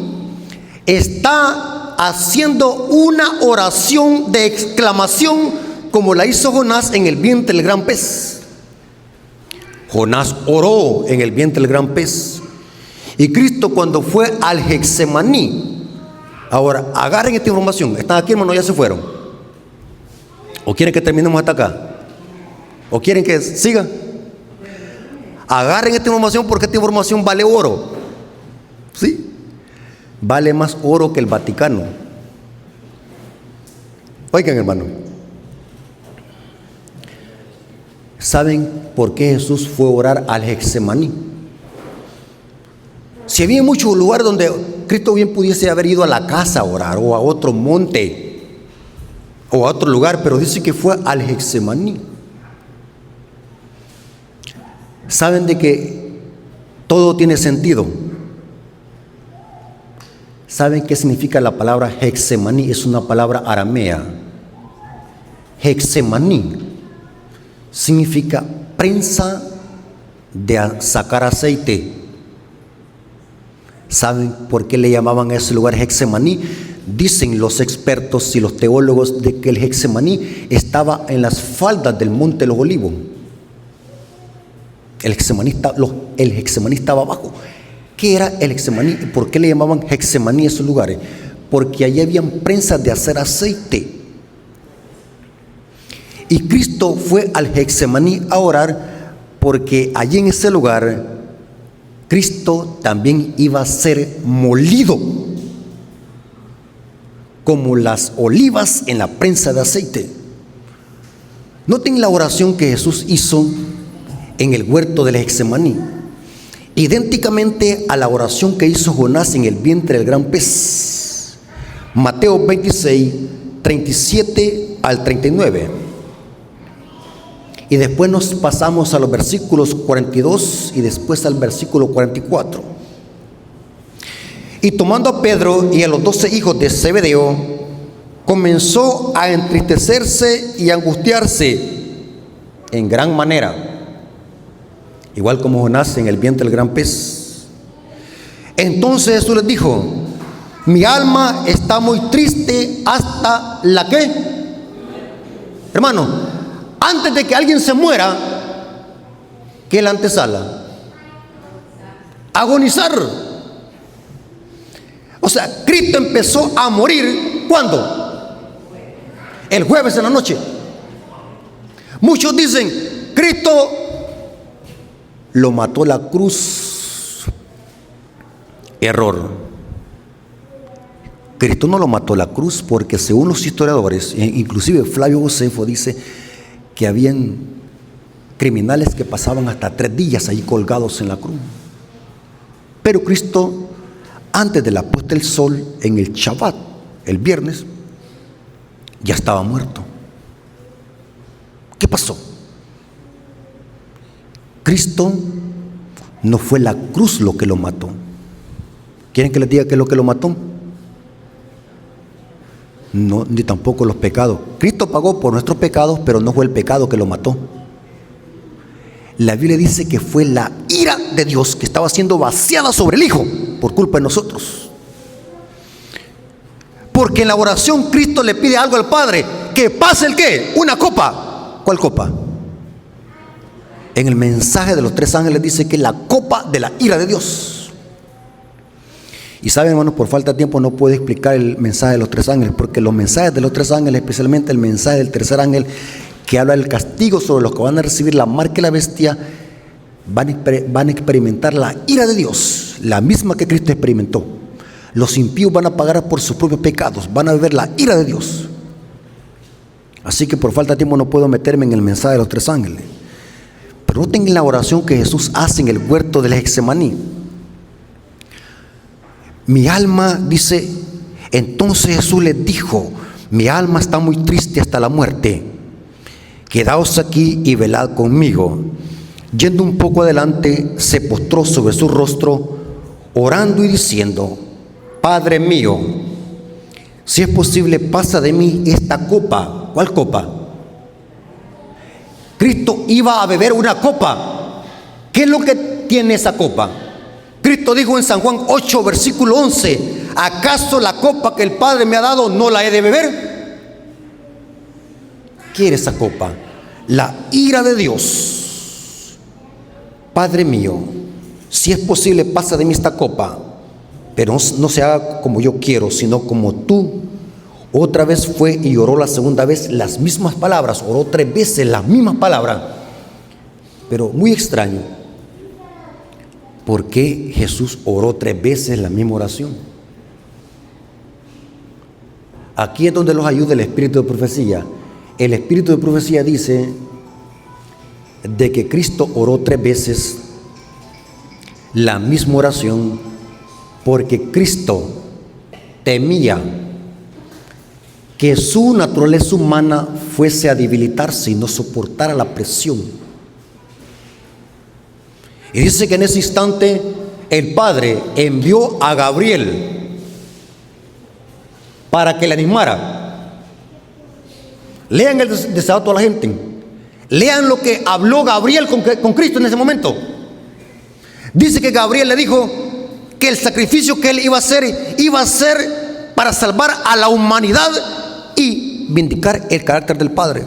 está haciendo una oración de exclamación como la hizo Jonás en el vientre del gran pez. Jonás oró en el vientre del gran pez. Y Cristo, cuando fue al Getsemaní. Ahora, agarren esta información. ¿Están aquí, hermano? ¿Ya se fueron? ¿O quieren que terminemos hasta acá? ¿O quieren que siga? Agarren esta información, porque esta información vale oro. ¿Sí? Vale más oro que el Vaticano. Oigan, hermano. ¿Saben por qué Jesús fue a orar al Getsemaní? Si había muchos lugares donde Cristo bien pudiese haber ido a la casa a orar, o a otro monte, o a otro lugar, pero dice que fue al Getsemaní. ¿Saben de que todo tiene sentido? ¿Saben qué significa la palabra Getsemaní? Es una palabra aramea. Getsemaní significa prensa de sacar aceite. ¿Saben por qué le llamaban a ese lugar Getsemaní? Dicen los expertos y los teólogos de que el Getsemaní estaba en las faldas del monte de los Olivos. El Getsemaní estaba abajo. ¿Qué era el Getsemaní? ¿Por qué le llamaban Getsemaní a esos lugares? Porque allí habían prensas de hacer aceite. Y Cristo fue al Getsemaní a orar porque allí en ese lugar Cristo también iba a ser molido como las olivas en la prensa de aceite. Noten la oración que Jesús hizo en el huerto del Getsemaní, idénticamente a la oración que hizo Jonás en el vientre del gran pez. Mateo 26, 37 al 39. Y después nos pasamos a los versículos 42 y después al versículo 44. Y tomando a Pedro y a los 12 hijos de Zebedeo, comenzó a entristecerse y a angustiarse en gran manera, igual como Jonás en el vientre del gran pez. Entonces Jesús les dijo: mi alma está muy triste hasta la ¿qué? Hermano, antes de que alguien se muera, ¿qué es la antesala? Agonizar. O sea, Cristo empezó a morir ¿cuándo? El jueves en la noche. Muchos dicen: Cristo lo mató la cruz. Error. Cristo no lo mató la cruz, porque según los historiadores, inclusive Flavio Josefo dice que habían criminales que pasaban hasta 3 días ahí colgados en la cruz. Pero Cristo, antes de la puesta del sol, en el Shabbat, el viernes, ya estaba muerto. ¿Qué pasó? Cristo no fue la cruz lo que lo mató. ¿Quieren que les diga qué es lo que lo mató? No, ni tampoco los pecados. Cristo pagó por nuestros pecados, pero no fue el pecado que lo mató. La Biblia dice que fue la ira de Dios que estaba siendo vaciada sobre el Hijo por culpa de nosotros. Porque en la oración Cristo le pide algo al Padre: que pase el ¿qué? Una copa. ¿Cuál copa? En el mensaje de los 3 ángeles dice que la copa de la ira de Dios. Y saben, hermanos, por falta de tiempo no puedo explicar el mensaje de los 3 ángeles, porque los mensajes de los 3 ángeles, especialmente el mensaje del tercer ángel, que habla del castigo sobre los que van a recibir la marca de la bestia, van a experimentar la ira de Dios, la misma que Cristo experimentó. Los impíos van a pagar por sus propios pecados, van a ver la ira de Dios. Así que por falta de tiempo no puedo meterme en el mensaje de los 3 ángeles. Pero noten la oración que Jesús hace en el huerto del Getsemaní. Mi alma, dice, entonces Jesús les dijo: mi alma está muy triste hasta la muerte. Quedaos aquí y velad conmigo. Yendo un poco adelante, se postró sobre su rostro, orando y diciendo: Padre mío, si es posible, pasa de mí esta copa. ¿Cuál copa? Cristo iba a beber una copa. ¿Qué es lo que tiene esa copa? Cristo dijo en San Juan 8, versículo 11: ¿acaso la copa que el Padre me ha dado no la he de beber? ¿Qué era esa copa? La ira de Dios. Padre mío, si es posible, pasa de mí esta copa, pero no se haga como yo quiero, sino como tú. Otra vez fue y oró la segunda vez las mismas palabras. Oró 3 veces las mismas palabras. Pero muy extraño, ¿por qué Jesús oró 3 veces la misma oración? Aquí es donde los ayuda el espíritu de profecía. El espíritu de profecía dice de que Cristo oró 3 veces la misma oración, porque Cristo temía que su naturaleza humana fuese a debilitarse y no soportara la presión. Y dice que en ese instante el Padre envió a Gabriel para que le animara. Lean el desahogo a la gente. Lean lo que habló Gabriel con Cristo en ese momento. Dice que Gabriel le dijo que el sacrificio que él iba a hacer para salvar a la humanidad y vindicar el carácter del Padre.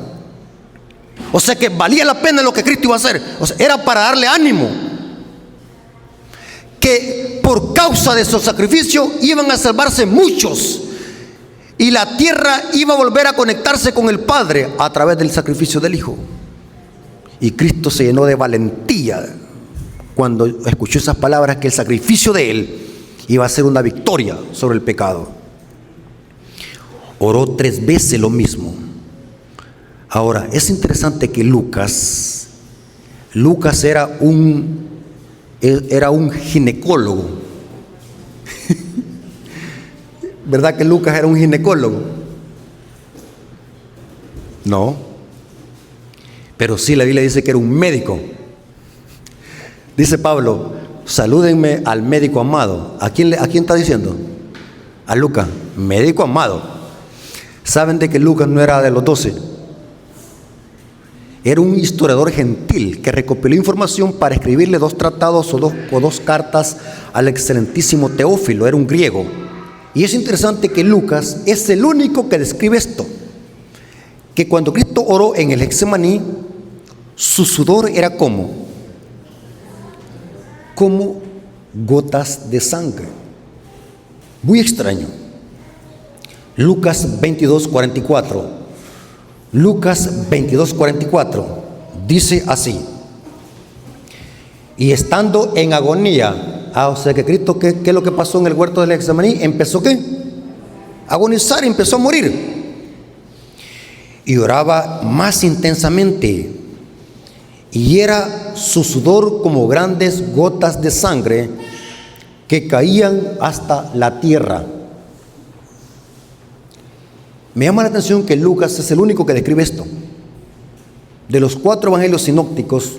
O sea que valía la pena lo que Cristo iba a hacer. O sea, era para darle ánimo, que por causa de su sacrificio iban a salvarse muchos y la tierra iba a volver a conectarse con el Padre a través del sacrificio del Hijo. Y Cristo se llenó de valentía cuando escuchó esas palabras, que el sacrificio de Él iba a ser una victoria sobre el pecado. Oró 3 veces lo mismo. Ahora, es interesante que Lucas era un ginecólogo. ¿Verdad que Lucas era un ginecólogo? No. Pero sí, la Biblia dice que era un médico. Dice Pablo: salúdenme al médico amado. ¿A quién está diciendo? A Lucas, médico amado. ¿Saben de que Lucas no era de los 12? Era un historiador gentil que recopiló información para escribirle 2 tratados o dos cartas al excelentísimo Teófilo. Era un griego. Y es interesante que Lucas es el único que describe esto: que cuando Cristo oró en el Getsemaní, su sudor era como gotas de sangre. Muy extraño. Lucas 22:44. Lucas 22:44 dice así: y estando en agonía, o sea que Cristo, ¿qué es lo que pasó en el huerto del Getsemaní? Empezó ¿qué? A agonizar, empezó a morir. Y oraba más intensamente, y era su sudor como grandes gotas de sangre que caían hasta la tierra. Me llama la atención que Lucas es el único que describe esto. De los 4 evangelios sinópticos,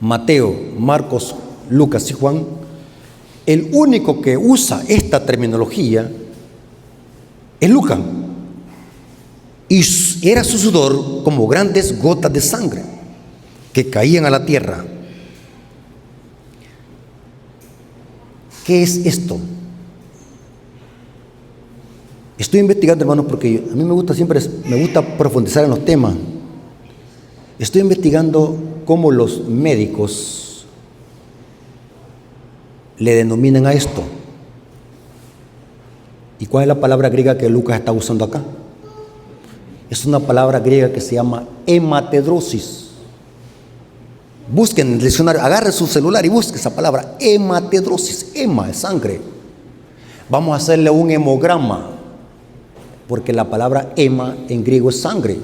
Mateo, Marcos, Lucas y Juan, el único que usa esta terminología es Lucas. Y era su sudor como grandes gotas de sangre que caían a la tierra. ¿Qué es esto? Estoy investigando, hermanos, porque a mí me gusta profundizar en los temas. Estoy investigando cómo los médicos le denominan a esto. ¿Y cuál es la palabra griega que Lucas está usando acá? Es una palabra griega que se llama hematedrosis. Busquen en el diccionario, agarre su celular y busque esa palabra, hematedrosis. Hema es sangre. Vamos a hacerle un hemograma, porque la palabra hema en griego es sangre.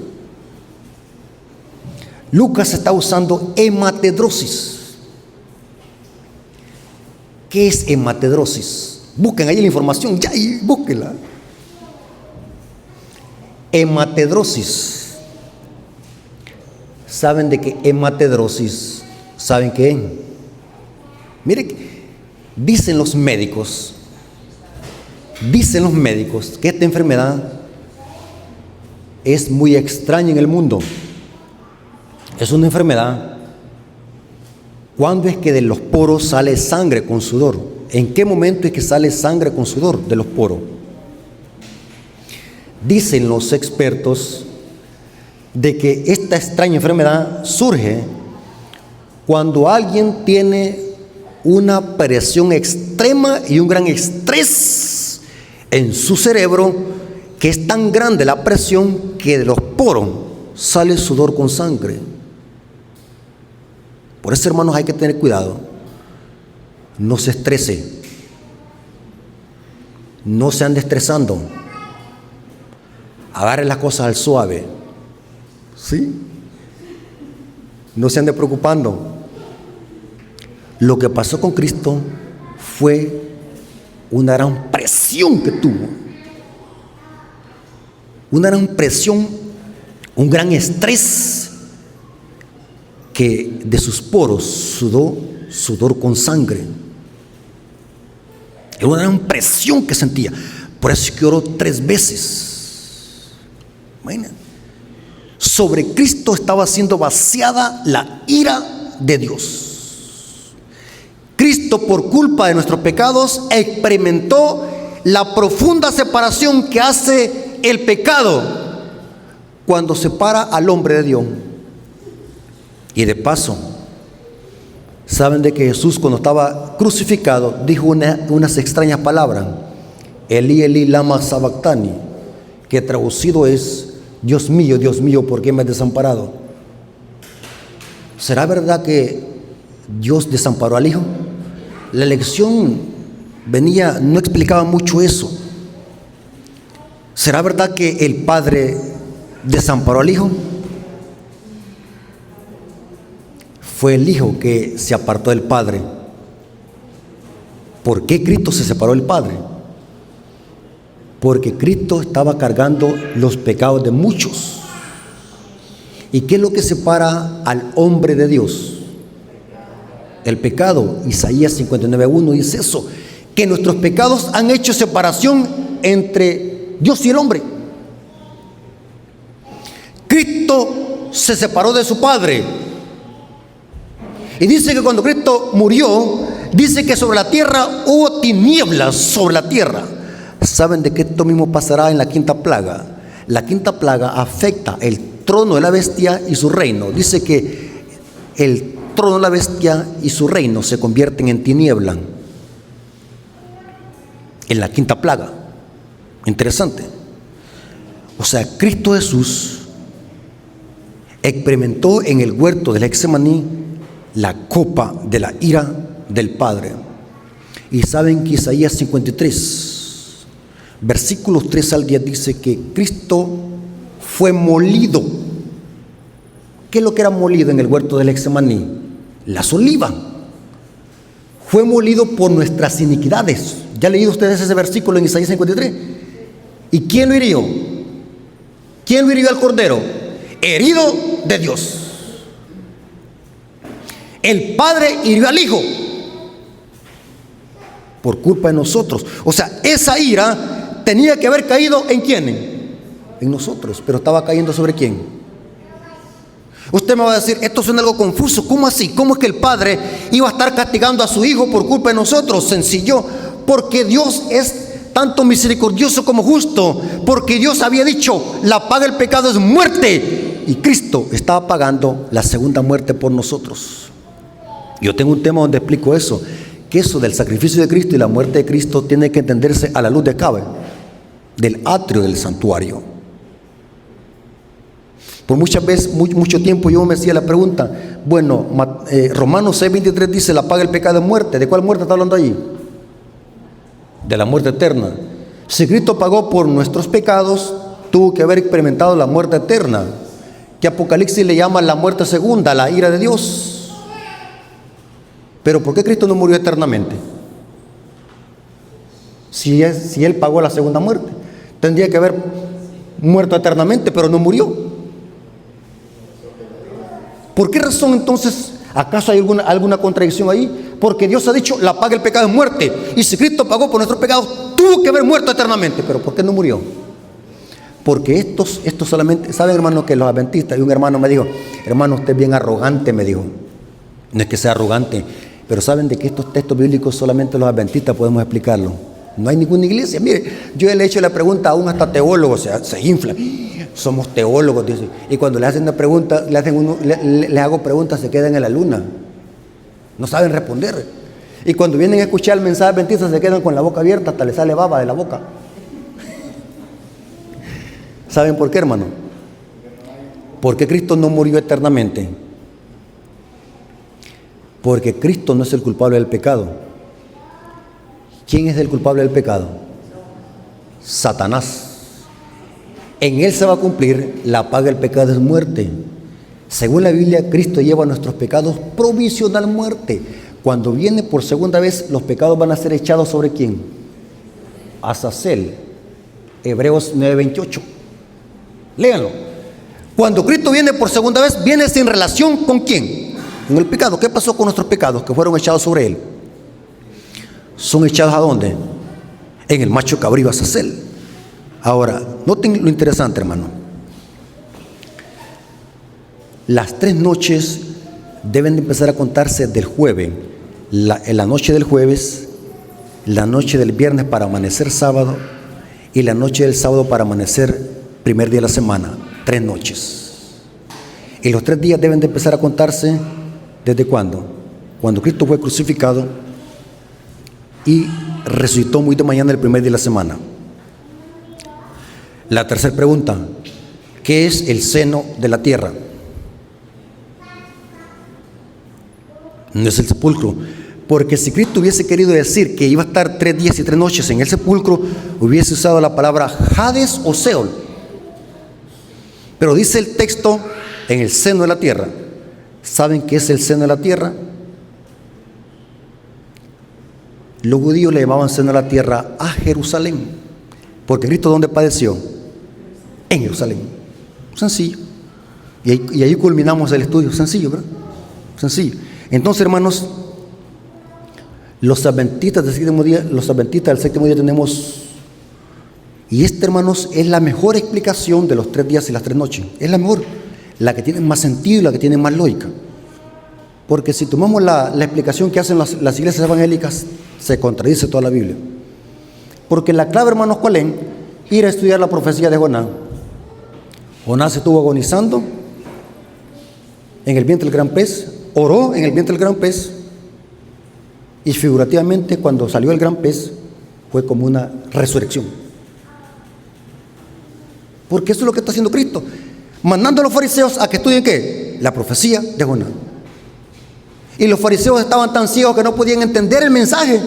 Lucas está usando hematedrosis. ¿Qué es hematedrosis? Busquen ahí la información, ya, y búsquenla. Hematedrosis. ¿Saben de qué hematedrosis? ¿Saben qué? Mire, dicen los médicos que esta enfermedad es muy extraña en el mundo. Es una enfermedad. ¿Cuándo es que de los poros sale sangre con sudor? ¿En qué momento es que sale sangre con sudor de los poros? Dicen los expertos de que esta extraña enfermedad surge cuando alguien tiene una presión extrema y un gran estrés en su cerebro, que es tan grande la presión que de los poros sale sudor con sangre. Por eso, hermanos, hay que tener cuidado. No se estrese. No se ande estresando. Agarre las cosas al suave. ¿Sí? No se ande preocupando. Lo que pasó con Cristo fue una gran presión que tuvo. Una gran presión, un gran estrés, que de sus poros sudó sudor con sangre. Era una gran presión que sentía. Por eso es que oró 3 veces. Imagínense. Sobre Cristo estaba siendo vaciada la ira de Dios. Cristo, por culpa de nuestros pecados, experimentó la profunda separación que hace el pecado cuando separa al hombre de Dios. Y de paso, saben de que Jesús, cuando estaba crucificado, dijo unas extrañas palabras: Elí, Elí, lama sabactani, que traducido es: Dios mío, ¿por qué me has desamparado? ¿Será verdad que Dios desamparó al Hijo? La lección no explicaba mucho eso. ¿Será verdad que el Padre desamparó al Hijo? Fue el Hijo que se apartó del Padre. ¿Por qué Cristo se separó del Padre? Porque Cristo estaba cargando los pecados de muchos. ¿Y qué es lo que separa al hombre de Dios? El pecado. Isaías 59:1 dice eso, que nuestros pecados han hecho separación entre Dios y el hombre. Cristo se separó de su Padre. Y dice que cuando Cristo murió, dice que sobre la tierra hubo tinieblas sobre la tierra. ¿Saben de qué esto mismo pasará en la quinta plaga? La quinta plaga afecta el trono de la bestia y su reino. Dice que el trono de la bestia y su reino se convierten en tiniebla en la quinta plaga. Interesante. O sea, Cristo Jesús experimentó en el huerto del Getsemaní la copa de la ira del Padre. Y saben que Isaías 53, versículos 3 al 10 dice que Cristo fue molido. ¿Qué es lo que era molido en el huerto del Getsemaní? Las olivas. Fue molido por nuestras iniquidades. ¿Ya han leído ustedes ese versículo en Isaías 53? ¿Y quién lo hirió? ¿Quién lo hirió al Cordero? Herido de Dios. El Padre hirió al Hijo por culpa de nosotros. O sea, esa ira tenía que haber caído ¿en quién? En nosotros. Pero estaba cayendo ¿sobre quién? Usted me va a decir, esto suena algo confuso. ¿Cómo así? ¿Cómo es que el Padre iba a estar castigando a su Hijo por culpa de nosotros? Sencillo, porque Dios es tanto misericordioso como justo. Porque Dios había dicho, la paga del pecado es muerte. Y Cristo estaba pagando la segunda muerte por nosotros. Yo tengo un tema donde explico eso, que eso del sacrificio de Cristo y la muerte de Cristo tiene que entenderse a la luz de acá, del atrio del santuario. Por muchas veces, mucho tiempo yo me hacía la pregunta, bueno, Romanos 6:23 dice, la paga del pecado es muerte. ¿De cuál muerte está hablando allí? De la muerte eterna. Si Cristo pagó por nuestros pecados, tuvo que haber experimentado la muerte eterna, que Apocalipsis le llama la muerte segunda, la ira de Dios. Pero ¿por qué Cristo no murió eternamente? Si Él pagó la segunda muerte, tendría que haber muerto eternamente, pero no murió. ¿Por qué razón entonces? ¿Acaso hay alguna contradicción ahí? Porque Dios ha dicho, la paga del pecado es muerte. Y si Cristo pagó por nuestros pecados, tuvo que haber muerto eternamente. ¿Pero por qué no murió? Porque estos solamente, ¿saben, hermano, que los adventistas? Y un hermano me dijo, hermano, usted es bien arrogante, me dijo. No es que sea arrogante, pero saben de que estos textos bíblicos solamente los adventistas podemos explicarlo. No hay ninguna iglesia. Mire, yo le he hecho la pregunta aún hasta teólogos, se infla. Somos teólogos, dice. Y cuando le hacen una pregunta, le hago preguntas, se quedan en la luna. No saben responder. Y cuando vienen a escuchar el mensaje adventista, se quedan con la boca abierta, hasta les sale baba de la boca. ¿Saben por qué, hermano? Porque Cristo no murió eternamente. Porque Cristo no es el culpable del pecado. ¿Quién es el culpable del pecado? Satanás. En Él se va a cumplir la paga del pecado es muerte. Según la Biblia, Cristo lleva nuestros pecados provisional muerte. Cuando viene por segunda vez, los pecados van a ser echados ¿sobre quién? Azazel. Hebreos 9:28. Léanlo. Cuando Cristo viene por segunda vez, viene sin relación ¿con quién? Con el pecado. ¿Qué pasó con nuestros pecados que fueron echados sobre Él? ¿Son echados a dónde? En el macho cabrío Azazel. Ahora, noten lo interesante, hermano. Las 3 noches deben de empezar a contarse del jueves. En la noche del jueves, la noche del viernes para amanecer sábado y la noche del sábado para amanecer primer día de la semana. 3 noches. Y los 3 días deben de empezar a contarse ¿desde cuándo? Cuando Cristo fue crucificado y resucitó muy de mañana el primer día de la semana. La tercera pregunta, ¿qué es el seno de la tierra? no es el sepulcro. Porque si Cristo hubiese querido decir que iba a estar 3 días y 3 noches en el sepulcro, hubiese usado la palabra Hades o Seol. Pero dice el texto, en el seno de la tierra. ¿Saben qué es el seno de la tierra? Los judíos le llamaban seno de la tierra a Jerusalén. Porque Cristo, ¿dónde padeció? En Jerusalén. Sencillo. Y ahí culminamos el estudio. Sencillo, ¿verdad? Sencillo. Entonces, hermanos, los adventistas del séptimo día tenemos, y esta, hermanos, es la mejor explicación de los 3 días y las 3 noches. Es la mejor, la que tiene más sentido y la que tiene más lógica. Porque si tomamos la explicación que hacen las iglesias evangélicas, se contradice toda la Biblia. Porque la clave, hermanos, ¿cuál es? Ir a estudiar la profecía de Jonás. Jonás estuvo agonizando en el vientre del gran pez, oró en el vientre del gran pez, y figurativamente cuando salió el gran pez fue como una resurrección. Porque eso es lo que está haciendo Cristo, mandando a los fariseos a que estudien ¿qué? La profecía de Jonás. Y los fariseos estaban tan ciegos que no podían entender el mensaje.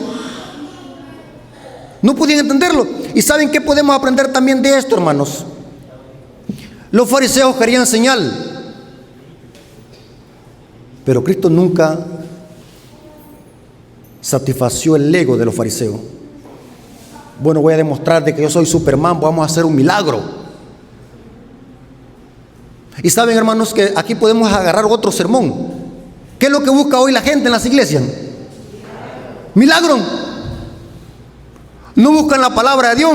No podían entenderlo. ¿Y saben qué podemos aprender también de esto, hermanos? Los fariseos querían señal, pero Cristo nunca satisfació el ego de los fariseos. Bueno, voy a demostrar de que yo soy Superman, vamos a hacer un milagro. Y saben, hermanos, que aquí podemos agarrar otro sermón. ¿Qué es lo que busca hoy la gente en las iglesias? Milagro. No buscan la palabra de Dios.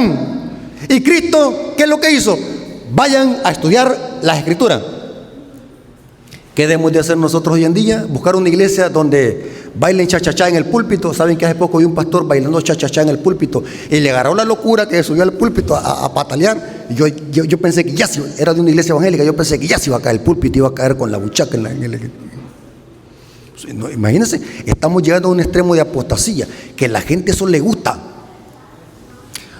Y Cristo, ¿qué es lo que hizo? Vayan a estudiar las Escrituras. ¿Qué debemos de hacer nosotros hoy en día? Buscar una iglesia donde bailen cha-cha-cha en el púlpito. Saben que hace poco vi un pastor bailando cha-cha-cha en el púlpito y le agarró la locura que subió al púlpito a patalear. Yo pensé que ya era de una iglesia evangélica. Yo pensé que ya se iba a caer el púlpito, iba a caer con la buchaca no, imagínense, estamos llegando a un extremo de apostasía, que a la gente eso le gusta,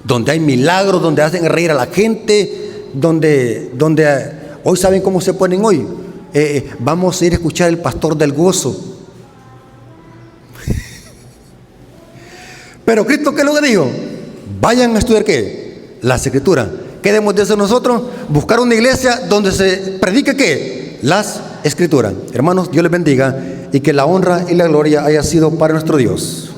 donde hay milagros, donde hacen reír a la gente, donde hoy saben cómo se ponen hoy. Vamos a ir a escuchar el pastor del gozo. Pero Cristo, ¿qué es lo que dijo? Vayan a estudiar ¿qué? Las Escrituras. ¿Qué debemos de hacer nosotros? Buscar una iglesia donde se predique ¿qué? Las Escrituras. Hermanos, Dios les bendiga y que la honra y la gloria haya sido para nuestro Dios.